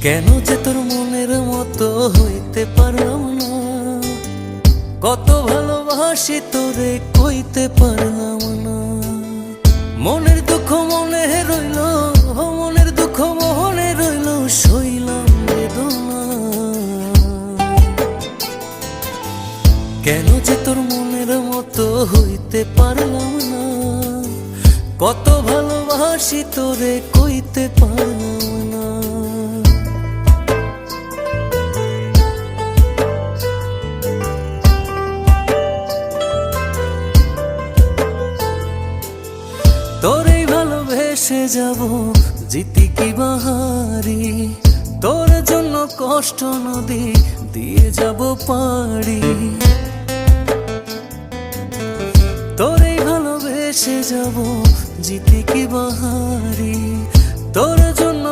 কেন যে তোর মনের মতো হইতে পারলাম না, কত ভালোবাসি তোরে কইতে পারলাম না। মনের দুঃখ মনে রইল, মনের দুঃখ মনে রইল, সইলাম বেদনা। কেন যে তোর মনের মতো হইতে পারলাম না, কত ভালোবাসি তোরে কইতে পারলাম না। তোরেই ভালোবেসে যাব জিতি কি বাহারি, তোর জন্য কষ্ট নদী দিয়ে যাব পাড়ি। তোরেই ভালোবেসে যাব জিতি কি বাহারি, তোর জন্য